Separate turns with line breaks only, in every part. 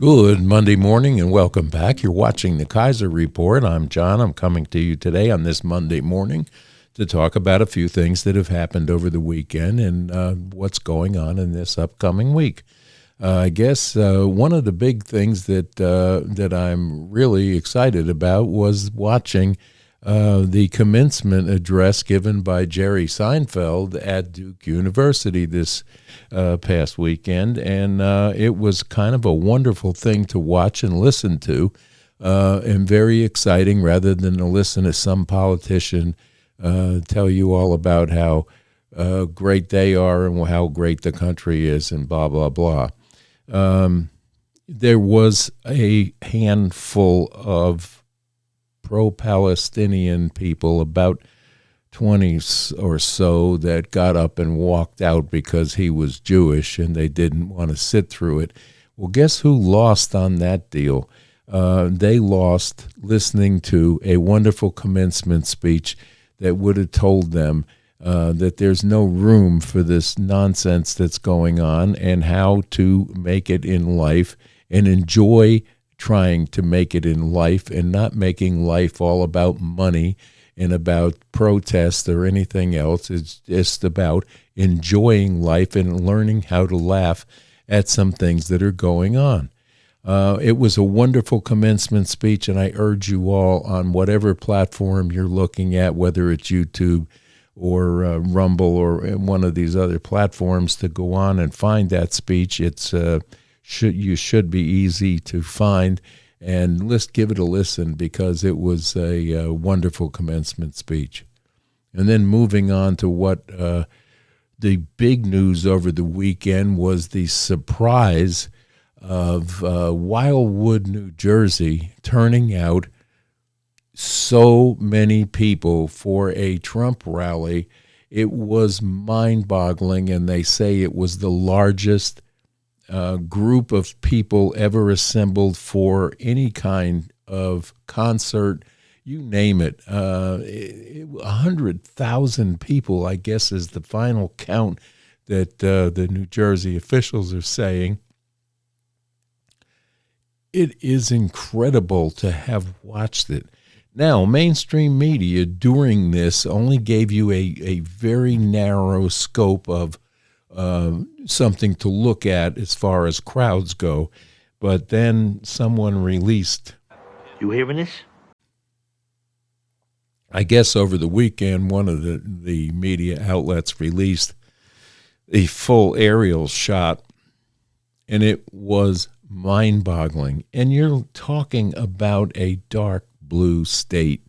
Good Monday morning and welcome back. You're watching the Kaiser Report. I'm John. I'm coming to you today on this Monday morning to talk about a few things that have happened over the weekend and what's going on in this upcoming week. I guess one of the big things that I'm really excited about was watching the commencement address given by Jerry Seinfeld at Duke University this past weekend, and it was kind of a wonderful thing to watch and listen to, and very exciting rather than to listen to some politician tell you all about how great they are and how great the country is and blah, blah, blah. There was a handful of pro-Palestinian people, about 20 or so, that got up and walked out because he was Jewish and they didn't want to sit through it. Well, guess who lost on that deal? They lost listening to a wonderful commencement speech that would have told them that there's no room for this nonsense that's going on and how to make it in life and enjoy trying to make it in life and not making life all about money and about protest or anything else. It's just about enjoying life and learning how to laugh at some things that are going on. It was a wonderful commencement speech, and I urge you all on whatever platform you're looking at, whether it's YouTube or Rumble or one of these other platforms, to go on and find that speech. It's you should be easy to find, and give it a listen because it was a wonderful commencement speech. And then moving on to what the big news over the weekend was the surprise of Wildwood, New Jersey, turning out so many people for a Trump rally. It was mind-boggling, and they say it was the largest group of people ever assembled for any kind of concert, you name it. 100,000 people, I guess, is the final count that the New Jersey officials are saying. It is incredible to have watched it. Now, mainstream media during this only gave you a very narrow scope of something to look at as far as crowds go. But then someone released.
You hearing this?
I guess over the weekend, one of the media outlets released a full aerial shot, and it was mind-boggling. And you're talking about a dark blue state.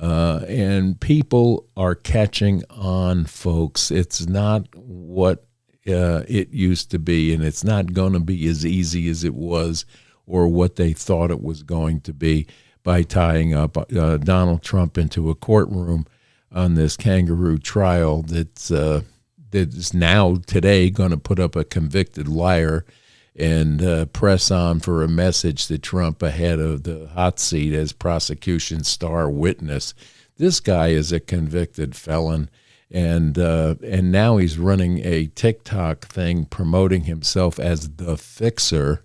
And people are catching on, folks. It's not what it used to be, and it's not going to be as easy as it was or what they thought it was going to be by tying up Donald Trump into a courtroom on this kangaroo trial that's now today going to put up a convicted liar and press on for a message to Trump ahead of the hot seat as prosecution star witness. This guy is a convicted felon, and now he's running a TikTok thing promoting himself as the fixer,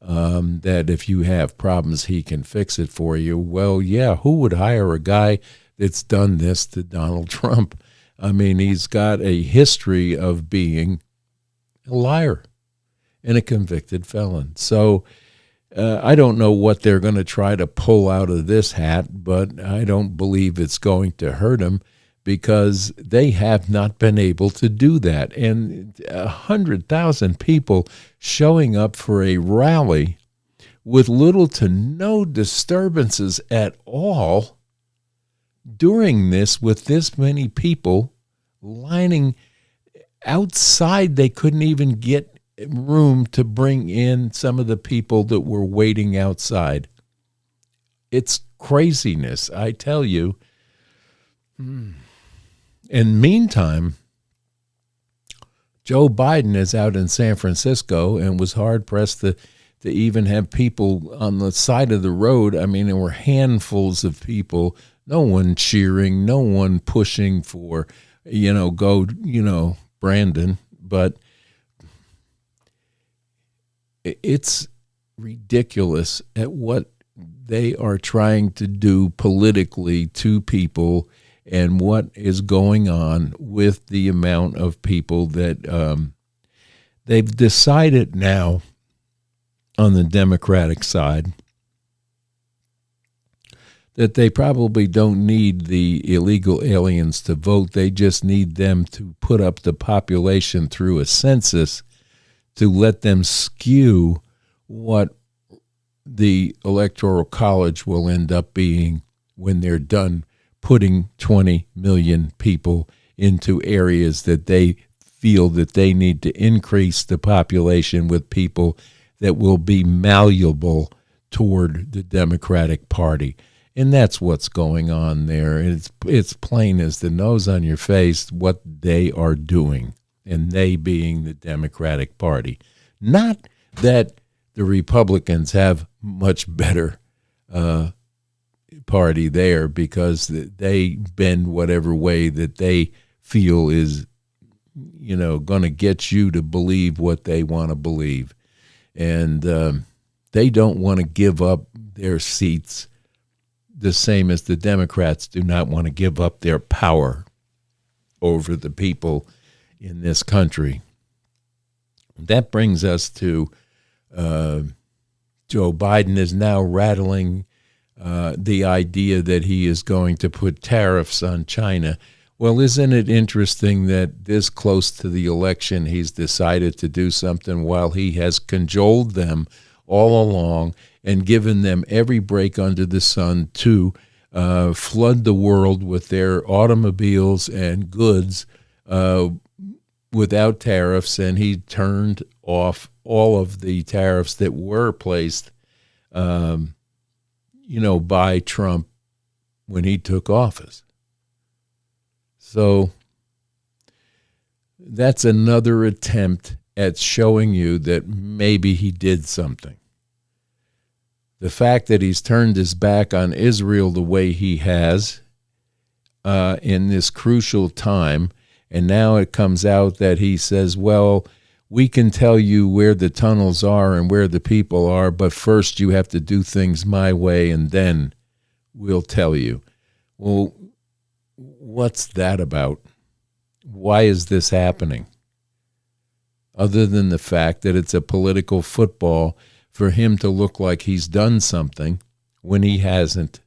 that if you have problems, he can fix it for you. Well, yeah, who would hire a guy that's done this to Donald Trump? I mean, he's got a history of being a liar and a convicted felon. So I don't know what they're going to try to pull out of this hat, but I don't believe it's going to hurt him because they have not been able to do that. And 100,000 people showing up for a rally with little to no disturbances at all during this, with this many people lining outside. They couldn't even get room to bring in some of the people that were waiting outside. It's craziness, I tell you. And meantime, Joe Biden is out in San Francisco and was hard-pressed to even have people on the side of the road. I mean, there were handfuls of people, no one cheering, no one pushing for, go, Brandon. But it's ridiculous at what they are trying to do politically to people and what is going on with the amount of people that they've decided now on the Democratic side that they probably don't need the illegal aliens to vote. They just need them to put up the population through a census to let them skew what the Electoral College will end up being when they're done putting 20 million people into areas that they feel that they need to increase the population with people that will be malleable toward the Democratic Party. And that's what's going on there. It's plain as the nose on your face what they are doing, and they being the Democratic Party. Not that the Republicans have much better party there, because they bend whatever way that they feel is, going to get you to believe what they want to believe. And they don't want to give up their seats the same as the Democrats do not want to give up their power over the people in this country. That brings us to Joe Biden is now rattling the idea that he is going to put tariffs on China. Well, isn't it interesting that this close to the election, he's decided to do something while he has cajoled them all along and given them every break under the sun to flood the world with their automobiles and goods without tariffs, and he turned off all of the tariffs that were placed, by Trump when he took office. So that's another attempt at showing you that maybe he did something. The fact that he's turned his back on Israel the way he has in this crucial time, and now it comes out that he says, well, we can tell you where the tunnels are and where the people are, but first you have to do things my way, and then we'll tell you. Well, what's that about? Why is this happening? Other than the fact that it's a political football for him to look like he's done something when he hasn't,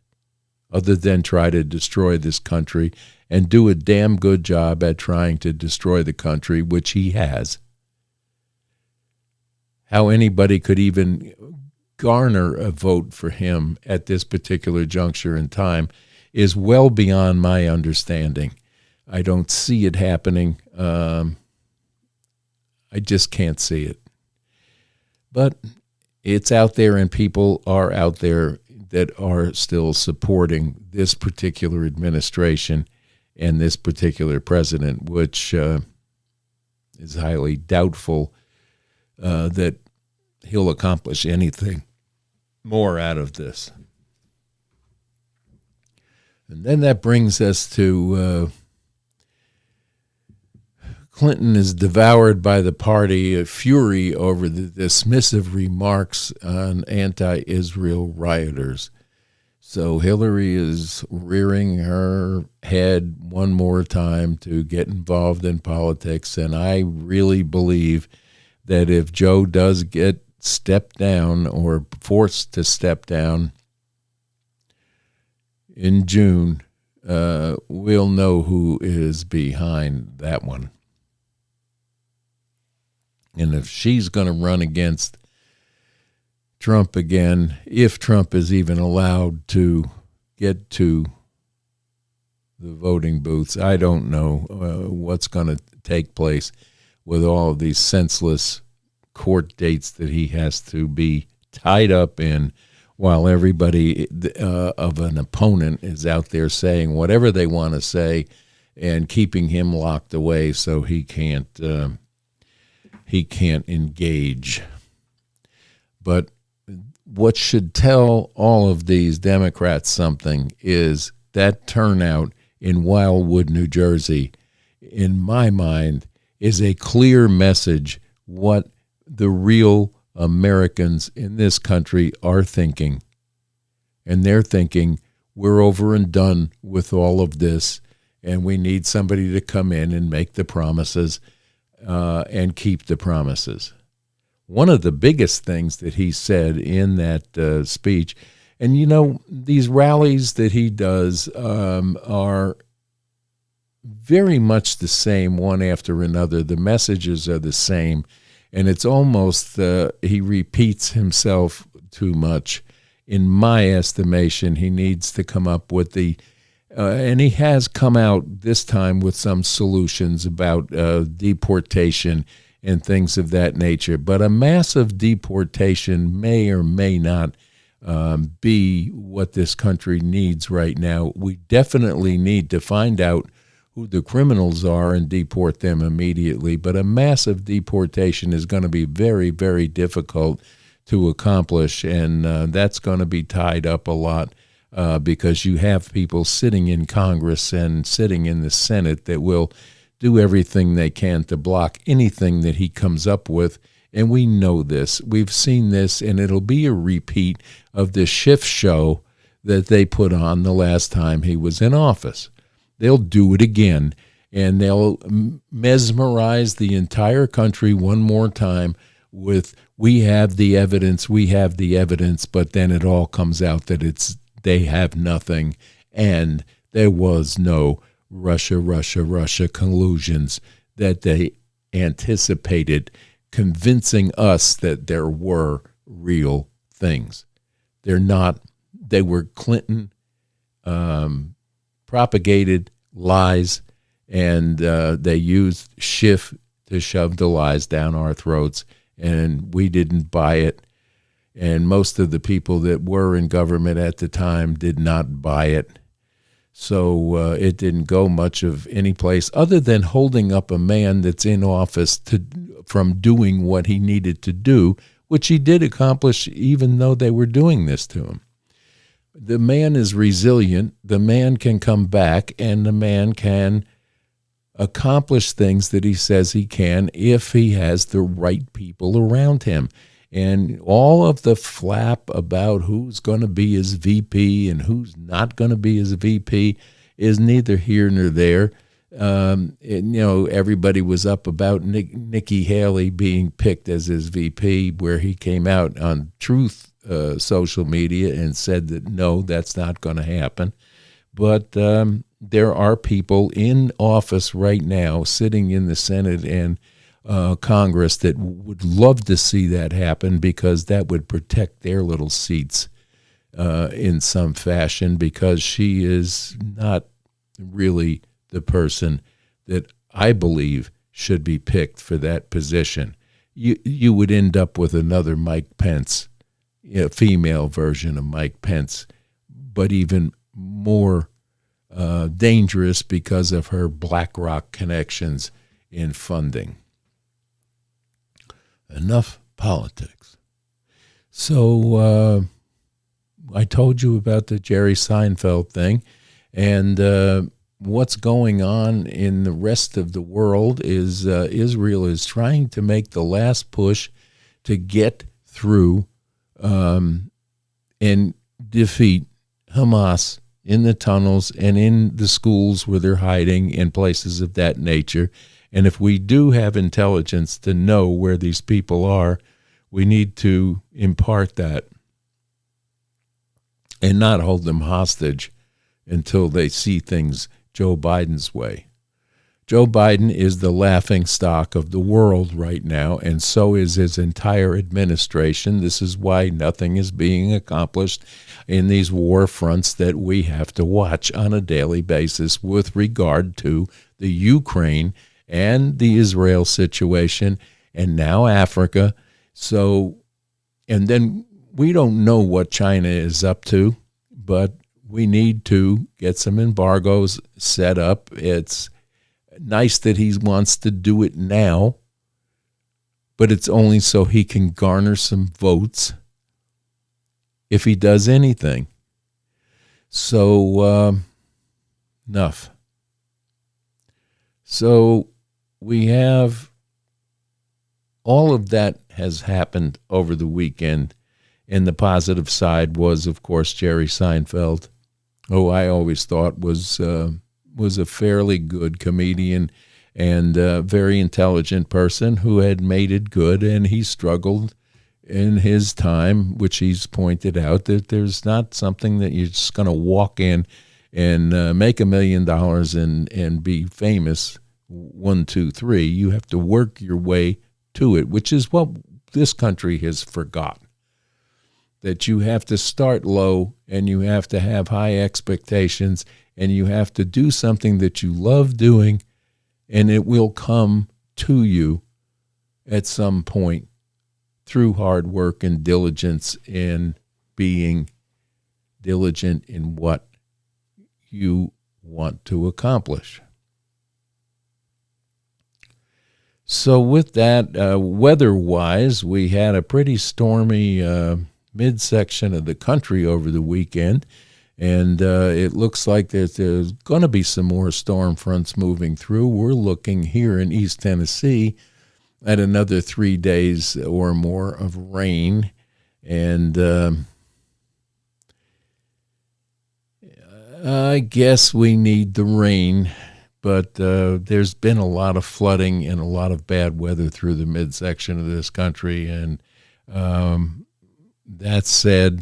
other than try to destroy this country and do a damn good job at trying to destroy the country, which he has. How anybody could even garner a vote for him at this particular juncture in time is well beyond my understanding. I don't see it happening. I just can't see it. But it's out there, and people are out there that are still supporting this particular administration and this particular president, which is highly doubtful that he'll accomplish anything more out of this. And then that brings us to Clinton is devoured by the party of fury over the dismissive remarks on anti-Israel rioters. So Hillary is rearing her head one more time to get involved in politics, and I really believe that if Joe does get stepped down or forced to step down in June, we'll know who is behind that one. And if she's going to run against Trump again, if Trump is even allowed to get to the voting booths, I don't know what's going to take place with all of these senseless court dates that he has to be tied up in, while everybody of an opponent is out there saying whatever they want to say and keeping him locked away so he can't engage. But what should tell all of these Democrats something is that turnout in Wildwood, New Jersey, in my mind, is a clear message what the real Americans in this country are thinking. And they're thinking, we're over and done with all of this, and we need somebody to come in and make the promises and keep the promises. One of the biggest things that he said in that speech, and these rallies that he does are very much the same one after another. The messages are the same, and it's almost he repeats himself too much. In my estimation, he needs to come up with and he has come out this time with some solutions about deportation and things of that nature. But a massive deportation may or may not be what this country needs right now. We definitely need to find out who the criminals are and deport them immediately. But a massive deportation is going to be very, very difficult to accomplish, and that's going to be tied up a lot because you have people sitting in Congress and sitting in the Senate that will do everything they can to block anything that he comes up with, and we know this. We've seen this, and it'll be a repeat of the shift show that they put on the last time he was in office. They'll do it again, and they'll mesmerize the entire country one more time with, we have the evidence, but then it all comes out that they have nothing, and there was no Russia collusions that they anticipated, convincing us that there were real things. They're not. They were Clinton propagated lies, and they used Schiff to shove the lies down our throats, and we didn't buy it. And most of the people that were in government at the time did not buy it. So it didn't go much of any place other than holding up a man that's in office from doing what he needed to do, which he did accomplish even though they were doing this to him. The man is resilient, the man can come back, and the man can accomplish things that he says he can if he has the right people around him. And all of the flap about who's going to be his VP and who's not going to be his VP is neither here nor there. Everybody was up about Nikki Haley being picked as his VP, where he came out on Truth social media and said that no, that's not going to happen. But there are people in office right now sitting in the Senate and Congress that would love to see that happen, because that would protect their little seats in some fashion, because she is not really the person that I believe should be picked for that position. You would end up with another Mike Pence, a female version of Mike Pence, but even more dangerous because of her BlackRock connections in funding. Enough politics. So I told you about the Jerry Seinfeld thing, and what's going on in the rest of the world is Israel is trying to make the last push to get through and defeat Hamas in the tunnels and in the schools where they're hiding and places of that nature. And if we do have intelligence to know where these people are, we need to impart that and not hold them hostage until they see things Joe Biden's way. Joe Biden is the laughing stock of the world right now, and so is his entire administration. This is why nothing is being accomplished in these war fronts that we have to watch on a daily basis with regard to the Ukraine and the Israel situation, and now Africa. So, and then we don't know what China is up to, but we need to get some embargoes set up. It's nice that he wants to do it now, but it's only so he can garner some votes if he does anything. So, enough. So we have all of that has happened over the weekend. And the positive side was, of course, Jerry Seinfeld, who I always thought was a fairly good comedian and a very intelligent person who had made it good, and he struggled in his time, which he's pointed out that there's not something that you're just going to walk in and make $1 million and be famous 1, 2, 3. You have to work your way to it, which is what this country has forgotten. That you have to start low and you have to have high expectations and you have to do something that you love doing, and it will come to you at some point through hard work and diligence in being diligent in what you want to accomplish. So with that, weather-wise, we had a pretty stormy midsection of the country over the weekend, and it looks like there's going to be some more storm fronts moving through. We're looking here in East Tennessee at another 3 days or more of rain, and I guess we need the rain, but there's been a lot of flooding and a lot of bad weather through the midsection of this country, and that said,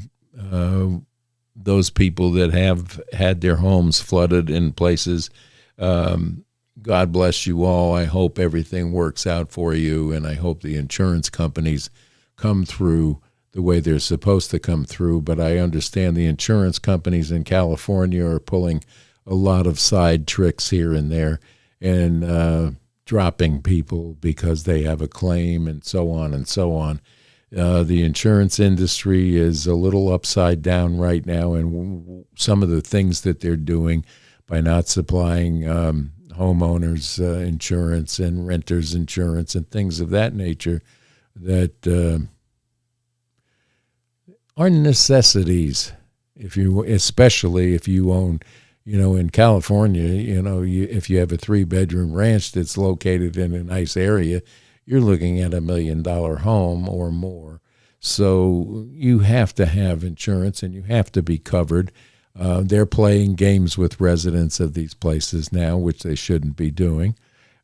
those people that have had their homes flooded in places, God bless you all. I hope everything works out for you, and I hope the insurance companies come through the way they're supposed to come through. But I understand the insurance companies in California are pulling a lot of side tricks here and there and dropping people because they have a claim and so on and so on. The insurance industry is a little upside down right now, and some of the things that they're doing by not supplying homeowners insurance and renters insurance and things of that nature that are necessities. Especially if you own, in California, if you have a 3-bedroom ranch that's located in a nice area, you're looking at $1 million home or more. So you have to have insurance and you have to be covered. They're playing games with residents of these places now, which they shouldn't be doing.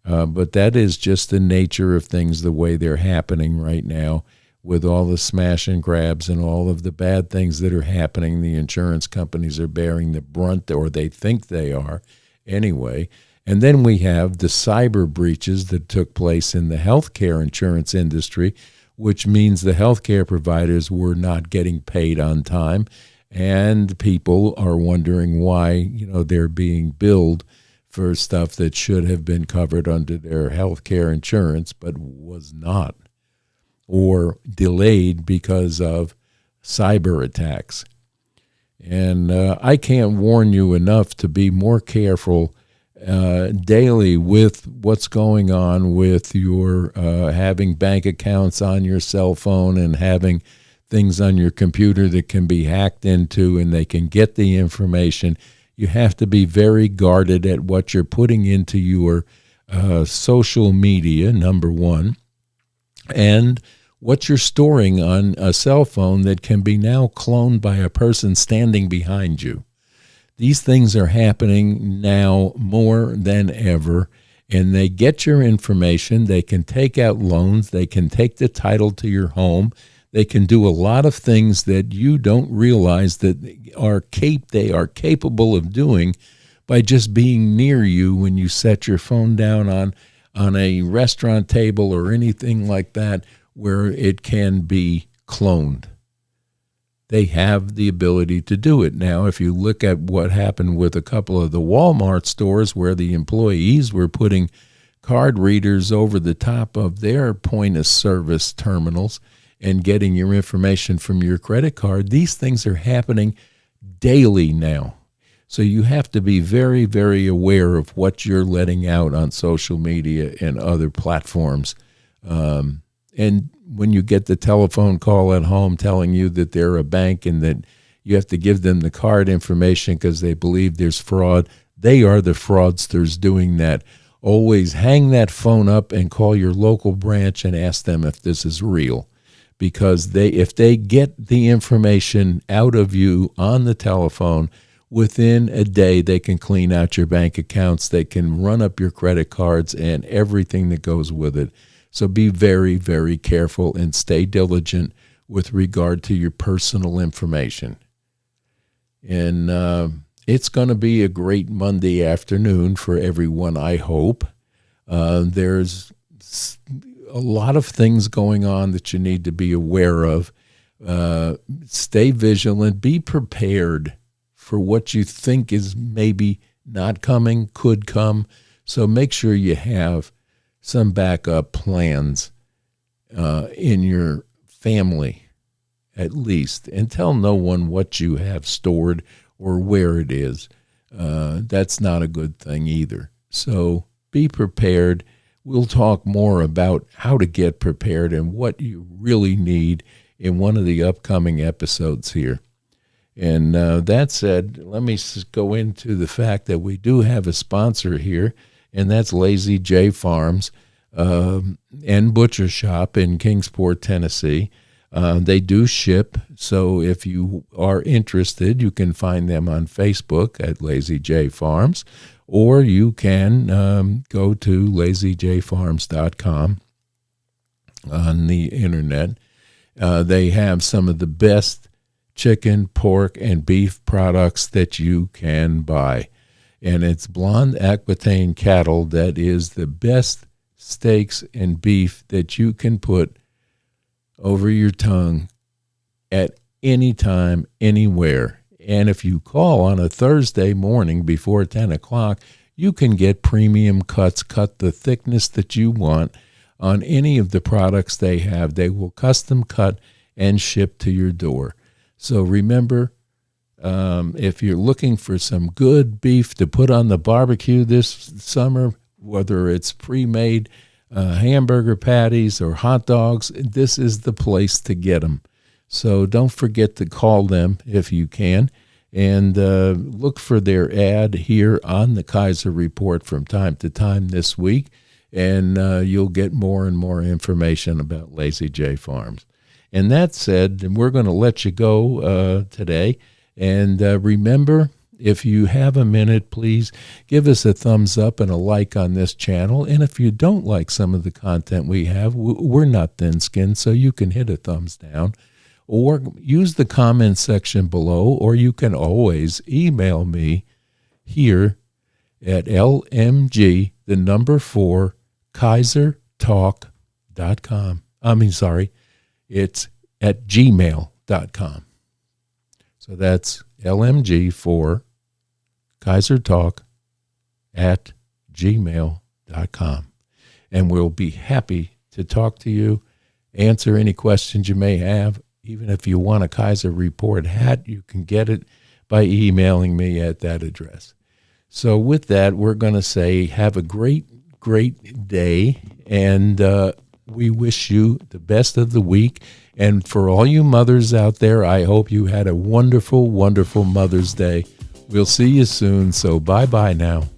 But that is just the nature of things, the way they're happening right now with all the smash and grabs and all of the bad things that are happening. The insurance companies are bearing the brunt, or they think they are anyway. And then we have the cyber breaches that took place in the healthcare insurance industry, which means the healthcare providers were not getting paid on time. And people are wondering why, they're being billed for stuff that should have been covered under their healthcare insurance, but was not, or delayed because of cyber attacks. And I can't warn you enough to be more careful daily with what's going on with your having bank accounts on your cell phone and having things on your computer that can be hacked into and they can get the information. You have to be very guarded at what you're putting into your social media, number one, and what you're storing on a cell phone that can be now cloned by a person standing behind you. These things are happening now more than ever, and they get your information. They can take out loans. They can take the title to your home. They can do a lot of things that you don't realize that they are capable of doing by just being near you when you set your phone down on a restaurant table or anything like that where it can be cloned. They have the ability to do it. Now, if you look at what happened with a couple of the Walmart stores where the employees were putting card readers over the top of their point-of-service terminals and getting your information from your credit card, these things are happening daily now. So you have to be very, very aware of what you're letting out on social media and other platforms. And when you get the telephone call at home telling you that they're a bank and that you have to give them the card information because they believe there's fraud, they are the fraudsters doing that. always hang that phone up and call your local branch and ask them if this is real. Because if they get the information out of you on the telephone, within a day they can clean out your bank accounts, they can run up your credit cards and everything that goes with it. So be very, very careful and stay diligent with regard to your personal information. And it's going to be a great Monday afternoon for everyone, I hope. There's a lot of things going on that you need to be aware of. Stay vigilant. Be prepared for what you think is maybe not coming, could come. So make sure you have some backup plans in your family, at least. And tell no one what you have stored or where it is. That's not a good thing either. So be prepared. We'll talk more about how to get prepared and what you really need in one of the upcoming episodes here. And that said, let me go into the fact that we do have a sponsor here, and that's Lazy J Farms and Butcher Shop in Kingsport, Tennessee. They do ship, so if you are interested, you can find them on Facebook at Lazy J Farms, or you can go to lazyjfarms.com on the internet. They have some of the best chicken, pork, and beef products that you can buy. And it's blonde Aquitaine cattle that is the best steaks and beef that you can put over your tongue at any time, anywhere. And if you call on a Thursday morning before 10 o'clock, you can get premium cuts, cut the thickness that you want on any of the products they have. They will custom cut and ship to your door. So remember, if you're looking for some good beef to put on the barbecue this summer, whether it's pre-made hamburger patties or hot dogs, this is the place to get them. So don't forget to call them if you can, and look for their ad here on the Kaiser Report from time to time this week, and you'll get more and more information about Lazy J Farms. And that said, we're going to let you go today. And remember, if you have a minute, please give us a thumbs up and a like on this channel. And if you don't like some of the content we have, we're not thin-skinned, so you can hit a thumbs down. Or use the comment section below, or you can always email me here at LMG, the number 4, KaiserTalk.com. It's at gmail.com. So that's LMG4 KaiserTalk at gmail.com. And we'll be happy to talk to you, answer any questions you may have. Even if you want a Kaiser Report hat, you can get it by emailing me at that address. So with that, we're going to say have a great day, and we wish you the best of the week. And for all you mothers out there, I hope you had a wonderful, wonderful Mother's Day. We'll see you soon, so bye-bye now.